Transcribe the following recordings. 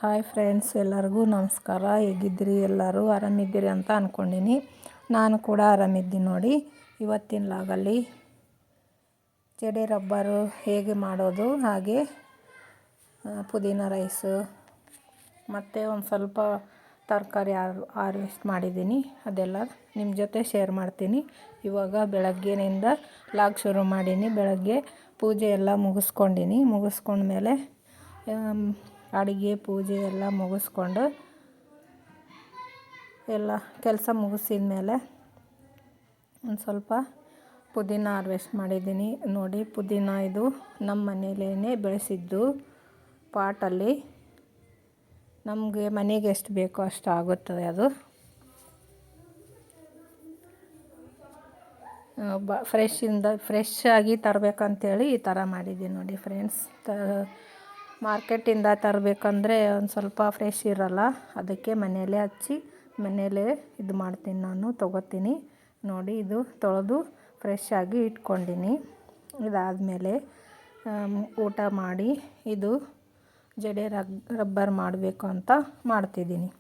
Hi friends, ಎಲ್ಲರಿಗೂ ನಮಸ್ಕಾರ. ಹೇಗಿದ್ದೀರಿ? ಎಲ್ಲರೂ ಆರಾಮಿದ್ದೀರಿ ಅಂತ ಅಂದ್ಕೊಂಡೀನಿ. ನಾನು ಕೂಡ ಆರಾಮಿದ್ದೀನಿ ನೋಡಿ. ಇವತ್ತಿನ ಲಾಗಲ್ಲಿ ಜಡೆ ರಬ್ಬರು ಹೇಗೆ ಮಾಡೋದು, ಹಾಗೆ ಪುದೀನ ರೈಸು ಮತ್ತು ಒಂದು ಸ್ವಲ್ಪ ತರಕಾರಿ ಹಾರ್ವೆಸ್ಟ್ ಮಾಡಿದ್ದೀನಿ, ಅದೆಲ್ಲ ನಿಮ್ಮ ಜೊತೆ ಶೇರ್ ಮಾಡ್ತೀನಿ. ಇವಾಗ ಬೆಳಗ್ಗೆನಿಂದ ಲಾಗ್ ಶುರು ಮಾಡೀನಿ. ಬೆಳಗ್ಗೆ ಪೂಜೆ ಎಲ್ಲ ಮುಗಿಸ್ಕೊಂಡ್ಮೇಲೆ ಅಡುಗೆ ಪೂಜೆ ಎಲ್ಲ ಮುಗಿಸ್ಕೊಂಡು ಎಲ್ಲ ಕೆಲಸ ಮುಗಿಸಿದ ಮೇಲೆ ಒಂದು ಸ್ವಲ್ಪ ಪುದೀನ ಹಾರ್ವೆಸ್ಟ್ ಮಾಡಿದ್ದೀನಿ ನೋಡಿ. ಪುದೀನ ಇದು ನಮ್ಮ ಮನೆಯಲ್ಲೇ ಬೆಳೆಸಿದ್ದು ಪಾಟಲ್ಲಿ. ನಮಗೆ ಮನೆಗೆ ಎಷ್ಟು ಬೇಕೋ ಅಷ್ಟು ಆಗುತ್ತದೆ. ಅದು ಫ್ರೆಶ್ ಆಗಿ ತರಬೇಕಂತೇಳಿ ಈ ಥರ ಮಾಡಿದ್ದೀನಿ ನೋಡಿ ಫ್ರೆಂಡ್ಸ್. ಮಾರ್ಕೆಟಿಂದ ತರಬೇಕಂದ್ರೆ ಒಂದು ಸ್ವಲ್ಪ ಫ್ರೆಶ್ ಇರೋಲ್ಲ, ಅದಕ್ಕೆ ಮನೆಯಲ್ಲೇ ಹಚ್ಚಿ ಮನೆಯಲ್ಲೇ ಇದು ಮಾಡ್ತೀನಿ, ನಾನು ತೊಗೋತೀನಿ ನೋಡಿ. ಇದು ತೊಳೆದು ಫ್ರೆಶ್ ಆಗಿ ಇಟ್ಕೊಂಡಿನಿ. ಇದಾದಮೇಲೆ ಊಟ ಮಾಡಿ ಇದು ಜಡೆ ರಬ್ಬರ್ ಮಾಡಬೇಕು ಅಂತ ಮಾಡ್ತಿದ್ದೀನಿ.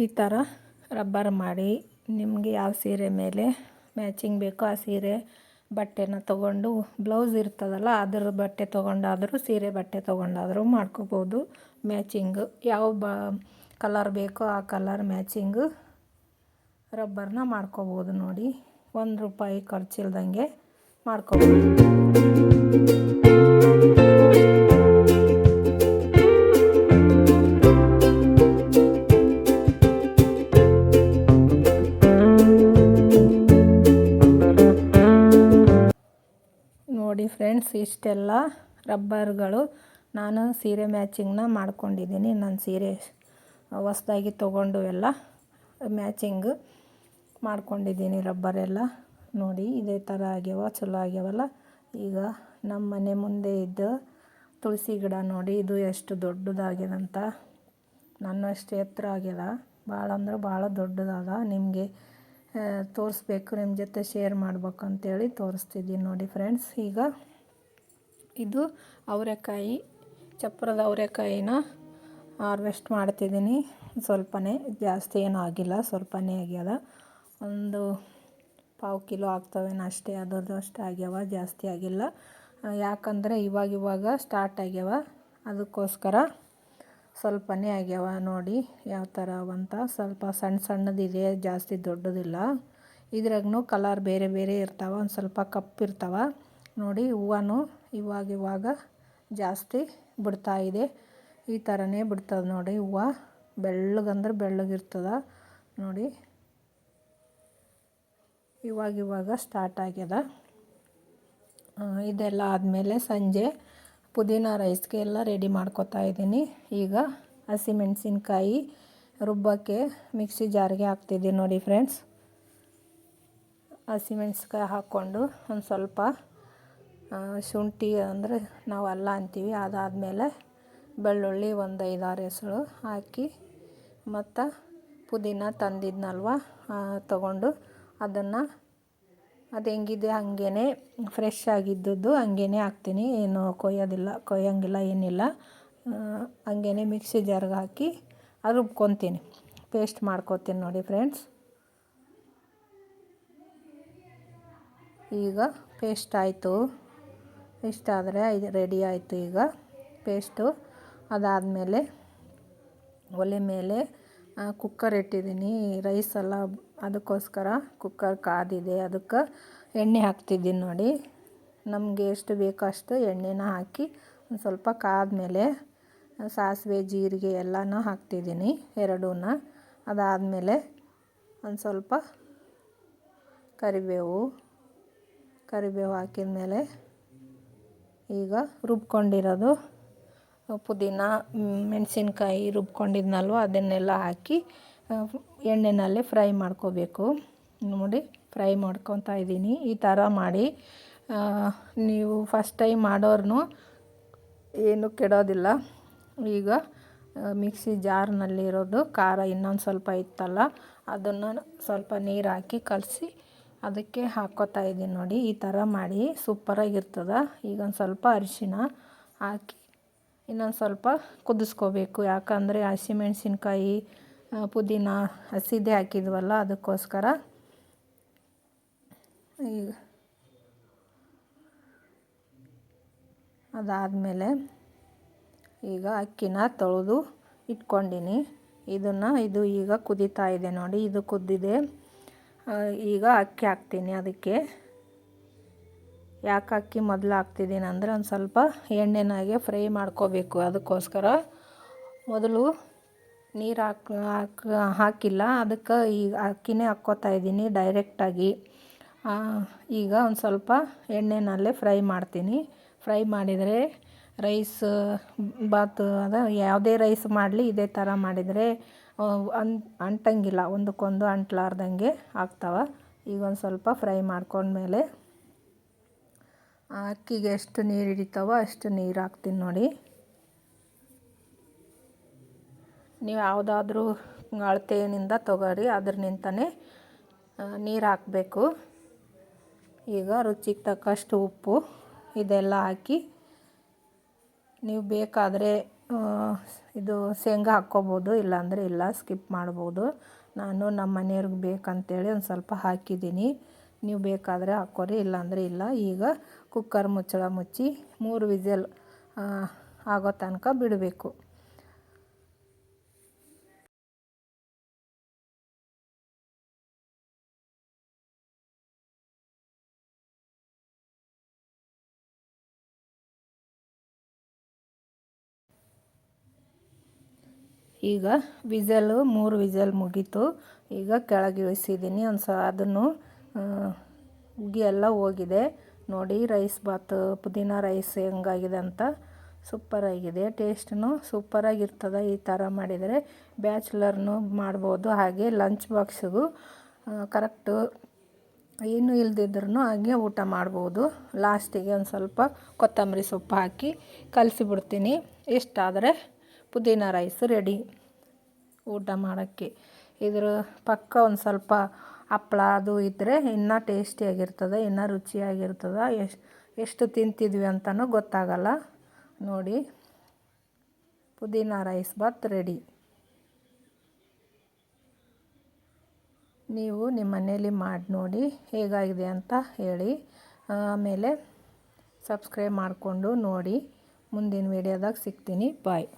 ಈ ಥರ ರಬ್ಬರ್ ಮಾಡಿ ನಿಮಗೆ ಯಾವ ಸೀರೆ ಮೇಲೆ ಮ್ಯಾಚಿಂಗ್ ಬೇಕೋ ಆ ಸೀರೆ ಬಟ್ಟೆನ ತೊಗೊಂಡು, ಬ್ಲೌಸ್ ಇರ್ತದಲ್ಲ ಅದರ ಬಟ್ಟೆ ತೊಗೊಂಡಾದರೂ ಸೀರೆ ಬಟ್ಟೆ ತೊಗೊಂಡಾದರೂ ಮಾಡ್ಕೋಬೋದು ಮ್ಯಾಚಿಂಗು. ಯಾವ ಕಲರ್ ಬೇಕೋ ಆ ಕಲರ್ ಮ್ಯಾಚಿಂಗು ರಬ್ಬರ್ನ ಮಾಡ್ಕೋಬೋದು ನೋಡಿ. ₹1 ಖರ್ಚಿಲ್ದಂಗೆ ಮಾಡ್ಕೋಬೋದು. ನೋಡಿ ಫ್ರೆಂಡ್ಸ್, ಇಷ್ಟೆಲ್ಲ ರಬ್ಬರ್ಗಳು ನಾನು ಸೀರೆ ಮ್ಯಾಚಿಂಗ್ನ ಮಾಡ್ಕೊಂಡಿದ್ದೀನಿ. ನಾನು ಸೀರೆ ಹೊಸ್ದಾಗಿ ತೊಗೊಂಡು ಎಲ್ಲ ಮ್ಯಾಚಿಂಗ್ ಮಾಡ್ಕೊಂಡಿದ್ದೀನಿ ರಬ್ಬರೆಲ್ಲ ನೋಡಿ. ಇದೇ ಥರ ಆಗ್ಯಾವ, ಚಲೋ ಆಗ್ಯಾವಲ್ಲ. ಈಗ ನಮ್ಮ ಮನೆ ಮುಂದೆ ಇದ್ದ ತುಳಸಿ ಗಿಡ ನೋಡಿ, ಇದು ಎಷ್ಟು ದೊಡ್ಡದಾಗ್ಯದಂತ. ನನ್ನಷ್ಟು ಎತ್ತರ ಆಗ್ಯದ, ಭಾಳ ಅಂದ್ರೆ ಭಾಳ ದೊಡ್ಡದಾದ. ನಿಮಗೆ ತೋರಿಸ್ಬೇಕು, ನಿಮ್ಮ ಜೊತೆ ಶೇರ್ ಮಾಡ್ಬೇಕು ಅಂತೇಳಿ ತೋರಿಸ್ತಿದ್ದೀನಿ ನೋಡಿ ಫ್ರೆಂಡ್ಸ್. ಈಗ ಇದು ಅವರೆಕಾಯಿ, ಚಪ್ಪರದ ಅವರೆಕಾಯಿನ ಹಾರ್ವೆಸ್ಟ್ ಮಾಡ್ತಿದ್ದೀನಿ. ಸ್ವಲ್ಪನೇ, ಜಾಸ್ತಿ ಏನೂ ಆಗಿಲ್ಲ, ಸ್ವಲ್ಪನೇ ಆಗ್ಯದ. ಒಂದು 1/4 ಕಿಲೋ ಆಗ್ತವೇನೋ ಅಷ್ಟೇ, ಅದರದ್ದು ಅಷ್ಟು ಆಗ್ಯಾವ, ಜಾಸ್ತಿ ಆಗಿಲ್ಲ. ಯಾಕಂದರೆ ಇವಾಗ ಸ್ಟಾರ್ಟ್ ಆಗ್ಯಾವ, ಅದಕ್ಕೋಸ್ಕರ ಸ್ವಲ್ಪನೇ ಆಗ್ಯಾವ. ನೋಡಿ ಯಾವ ಥರ ಅವಂತ, ಸ್ವಲ್ಪ ಸಣ್ಣ ಸಣ್ಣದಿದೆ, ಜಾಸ್ತಿ ದೊಡ್ಡದಿಲ್ಲ. ಇದ್ರಾಗೂ ಕಲರ್ ಬೇರೆ ಬೇರೆ ಇರ್ತಾವೆ, ಒಂದು ಸ್ವಲ್ಪ ಕಪ್ಪಿರ್ತಾವ ನೋಡಿ. ಹೂವನು ಇವಾಗ ಜಾಸ್ತಿ ಬಿಡ್ತಾಯಿದೆ, ಈ ಥರನೇ ಬಿಡ್ತದೆ ನೋಡಿ ಹೂವು. ಬೆಳ್ಳಗಂದ್ರೆ ಬೆಳ್ಳಗಿರ್ತದ ನೋಡಿ. ಇವಾಗ ಸ್ಟಾರ್ಟ್ ಆಗ್ಯದ. ಇದೆಲ್ಲ ಆದಮೇಲೆ ಸಂಜೆ ಪುದೀನ ರೈಸ್ಗೆ ಎಲ್ಲ ರೆಡಿ ಮಾಡ್ಕೊತಾ ಇದ್ದೀನಿ. ಈಗ ಹಸಿಮೆಣಸಿನ್ಕಾಯಿ ರುಬ್ಬಕ್ಕೆ ಮಿಕ್ಸಿ ಜಾರಿಗೆ ಹಾಕ್ತಿದ್ದೀನಿ ನೋಡಿ ಫ್ರೆಂಡ್ಸ್. ಹಸಿಮೆಣಸಿನ್ಕಾಯಿ ಹಾಕ್ಕೊಂಡು ಒಂದು ಸ್ವಲ್ಪ ಶುಂಠಿ ಅಂದರೆ ನಾವು ಅಲ್ಲ ಅಂತೀವಿ, ಅದಾದಮೇಲೆ ಬೆಳ್ಳುಳ್ಳಿ ಒಂದು 5-6 ಎಸಳು ಹಾಕಿ, ಮತ್ತು ಪುದೀನ ತಂದಿದ್ನಲ್ವ ತಗೊಂಡು ಅದನ್ನು ಅದು ಹೆಂಗಿದೆ ಹಾಗೇ ಫ್ರೆಶ್ ಆಗಿದ್ದದ್ದು ಹಂಗೇ ಹಾಕ್ತೀನಿ. ಏನು ಕೊಯ್ಯಂಗಿಲ್ಲ ಏನಿಲ್ಲ, ಹಂಗೇ ಮಿಕ್ಸಿ ಜಾರ್ಗೆ ಹಾಕಿ ರುಬ್ಕೊತೀನಿ, ಪೇಸ್ಟ್ ಮಾಡ್ಕೊತೀನಿ ನೋಡಿ ಫ್ರೆಂಡ್ಸ್. ಈಗ ಪೇಸ್ಟ್ ಆಯಿತು, ಇಷ್ಟಾದರೆ ಇದು ರೆಡಿ ಆಯಿತು ಈಗ ಪೇಸ್ಟು. ಅದಾದಮೇಲೆ ಒಲೆ ಮೇಲೆ ಕುಕ್ಕರ್ ಇಟ್ಟಿದ್ದೀನಿ, ರೈಸ್ ಎಲ್ಲ, ಅದಕ್ಕೋಸ್ಕರ ಕುಕ್ಕರ್ ಕಾದಿದೆ. ಅದಕ್ಕೆ ಎಣ್ಣೆ ಹಾಕ್ತಿದ್ದೀನಿ ನೋಡಿ. ನಮಗೆ ಎಷ್ಟು ಬೇಕೋ ಅಷ್ಟು ಎಣ್ಣೆನ ಹಾಕಿ ಒಂದು ಸ್ವಲ್ಪ ಕಾದ್ಮೇಲೆ ಸಾಸಿವೆ ಜೀರಿಗೆ ಎಲ್ಲನೂ ಹಾಕ್ತಿದ್ದೀನಿ, ಎರಡೂ. ಅದಾದಮೇಲೆ ಒಂದು ಸ್ವಲ್ಪ ಕರಿಬೇವು ಹಾಕಿದ ಮೇಲೆ ಈಗ ರುಬ್ಕೊಂಡಿರೋದು ಪುದೀನ ಮೆಣಸಿನ್ಕಾಯಿ ರುಬ್ಕೊಂಡಿದ್ನಲ್ವ ಅದನ್ನೆಲ್ಲ ಹಾಕಿ ಎಣ್ಣೆಯಲ್ಲಿ ಫ್ರೈ ಮಾಡ್ಕೋಬೇಕು ನೋಡಿ. ಫ್ರೈ ಮಾಡ್ಕೊತಾ ಇದ್ದೀನಿ. ಈ ಥರ ಮಾಡಿ, ನೀವು ಫಸ್ಟ್ ಟೈಮ್ ಮಾಡೋರ್ನು ಏನು ಕೆಡೋದಿಲ್ಲ. ಈಗ ಮಿಕ್ಸಿ ಜಾರ್ನಲ್ಲಿರೋದು ಖಾರ ಇನ್ನೊಂದು ಸ್ವಲ್ಪ ಇತ್ತಲ್ಲ, ಅದನ್ನು ಸ್ವಲ್ಪ ನೀರು ಹಾಕಿ ಕಲಸಿ ಅದಕ್ಕೆ ಹಾಕ್ಕೋತಾ ಇದ್ದೀನಿ ನೋಡಿ. ಈ ಥರ ಮಾಡಿ ಸೂಪರಾಗಿರ್ತದೆ. ಈಗ ಒಂದು ಸ್ವಲ್ಪ ಅರಿಶಿನ ಹಾಕಿ ಇನ್ನೊಂದು ಸ್ವಲ್ಪ ಕುದಿಸ್ಕೋಬೇಕು, ಯಾಕಂದರೆ ಹಸಿಮೆಣಸಿನ್ಕಾಯಿ ಪುದೀನ ಹಸಿದೇ ಹಾಕಿದ್ವಲ್ಲ, ಅದಕ್ಕೋಸ್ಕರ. ಈಗ ಅದಾದಮೇಲೆ ಈಗ ಅಕ್ಕಿನ ತೊಳೆದು ಇಟ್ಕೊಂಡಿನಿ. ಇದು ಈಗ ಕುದೀತಾ ಇದೆ ನೋಡಿ, ಇದು ಕುದ್ದಿದೆ. ಈಗ ಅಕ್ಕಿ ಹಾಕ್ತೀನಿ. ಅದಕ್ಕೆ ಯಾಕೆ ಅಕ್ಕಿ ಮೊದಲು ಹಾಕ್ತಿದ್ದೀನಿ ಅಂದರೆ ಒಂದು ಸ್ವಲ್ಪ ಎಣ್ಣೆನಾಗೆ ಫ್ರೈ ಮಾಡ್ಕೋಬೇಕು, ಅದಕ್ಕೋಸ್ಕರ. ಮೊದಲು ನೀರು ಹಾಕಿಲ್ಲ, ಅದಕ್ಕೆ ಈಗ ಅಕ್ಕಿನೇ ಹಾಕ್ಕೋತಾ ಇದ್ದೀನಿ ಡೈರೆಕ್ಟಾಗಿ. ಈಗ ಒಂದು ಸ್ವಲ್ಪ ಎಣ್ಣೆನಲ್ಲೇ ಫ್ರೈ ಮಾಡ್ತೀನಿ. ಫ್ರೈ ಮಾಡಿದರೆ ರೈಸ್ ಬಾತು ಅದ ಯಾವುದೇ ರೈಸ್ ಮಾಡಲಿ ಇದೇ ಥರ ಮಾಡಿದರೆ ಅಂಟಂಗಿಲ್ಲ, ಒಂದಕ್ಕೊಂದು ಅಂಟ್ಲಾರ್ದಂಗೆ ಆಗ್ತಾವೆ. ಈಗ ಒಂದು ಸ್ವಲ್ಪ ಫ್ರೈ ಮಾಡ್ಕೊಂಡ್ಮೇಲೆ ಅಕ್ಕಿಗೆ ಎಷ್ಟು ನೀರು ಹಿಡಿತಾವೋ ಅಷ್ಟು ನೀರು ಹಾಕ್ತೀನಿ ನೋಡಿ. ನೀವು ಯಾವುದಾದ್ರೂ ಅಳತೆಯಿಂದ ತೊಗೊಳ್ರಿ, ಅದ್ರನಿಂತಲೇ ನೀರು ಹಾಕಬೇಕು. ಈಗ ರುಚಿಗೆ ತಕ್ಕಷ್ಟು ಉಪ್ಪು ಇದೆಲ್ಲ ಹಾಕಿ, ನೀವು ಬೇಕಾದರೆ ಇದು ಶೇಂಗಾ ಹಾಕ್ಕೋಬೋದು, ಇಲ್ಲಾಂದರೆ ಇಲ್ಲ, ಸ್ಕಿಪ್ ಮಾಡ್ಬೋದು. ನಾನು ನಮ್ಮ ಮನೆಯವ್ರಿಗೆ ಬೇಕಂತೇಳಿ ಒಂದು ಸ್ವಲ್ಪ ಹಾಕಿದ್ದೀನಿ, ನೀವು ಬೇಕಾದರೆ ಹಾಕ್ಕೋರಿ, ಇಲ್ಲಾಂದರೆ ಇಲ್ಲ. ಈಗ ಕುಕ್ಕರ್ ಮುಚ್ಚಳ ಮುಚ್ಚಿ 3 ವಿಸಿಲ್ ಆಗೋ ತನಕ ಬಿಡಬೇಕು. ಈಗ 3 ವಿಸಲ್ ಮುಗೀತು. ಈಗ ಕೆಳಗೆ ಇಳಿಸಿದ್ದೀನಿ. ಅದನ್ನು ಉಗಿ ಎಲ್ಲ ಹೋಗಿದೆ ನೋಡಿ. ರೈಸ್ ಬಾತು ಪುದೀನ ರೈಸ್ ಹೆಂಗಾಗಿದೆ ಅಂತ ಸೂಪರಾಗಿದೆ. ಟೇಸ್ಟೂ ಸೂಪರಾಗಿರ್ತದೆ. ಈ ಥರ ಮಾಡಿದರೆ ಬ್ಯಾಚುಲರ್ನು ಮಾಡ್ಬೋದು, ಹಾಗೆ ಲಂಚ್ ಬಾಕ್ಸಿಗೂ ಕರೆಕ್ಟು ಏನು ಇಲ್ದಿದ್ರೂ ಹಾಗೆ ಊಟ ಮಾಡ್ಬೋದು. ಲಾಸ್ಟಿಗೆ ಒಂದು ಸ್ವಲ್ಪ ಕೊತ್ತಂಬರಿ ಸೊಪ್ಪು ಹಾಕಿ ಕಲಸಿಬಿಡ್ತೀನಿ. ಇಷ್ಟಾದರೆ ಪುದೀನ ರೈಸ್ ರೆಡಿ ಊಟ ಮಾಡೋಕ್ಕೆ. ಇದ್ರ ಪಕ್ಕ ಒಂದು ಸ್ವಲ್ಪ ಹಪ್ಳ ಅದು ಇದ್ದರೆ ಇನ್ನೂ ಟೇಸ್ಟಿಯಾಗಿರ್ತದೆ, ಇನ್ನೂ ರುಚಿಯಾಗಿರ್ತದೆ. ಎಷ್ಟು ತಿಂತಿದ್ವಿ ಅಂತಲೂ ಗೊತ್ತಾಗಲ್ಲ. ನೋಡಿ, ಪುದೀನ ರೈಸ್ ಬಾತ್ ರೆಡಿ. ನೀವು ನಿಮ್ಮ ಮನೇಲಿ ಮಾಡಿ ನೋಡಿ ಹೇಗಾಗಿದೆ ಅಂತ ಹೇಳಿ. ಆಮೇಲೆ ಸಬ್ಸ್ಕ್ರೈಬ್ ಮಾಡಿಕೊಂಡು ನೋಡಿ. ಮುಂದಿನ ವೀಡಿಯೋದಾಗ ಸಿಗ್ತೀನಿ. ಬಾಯ್.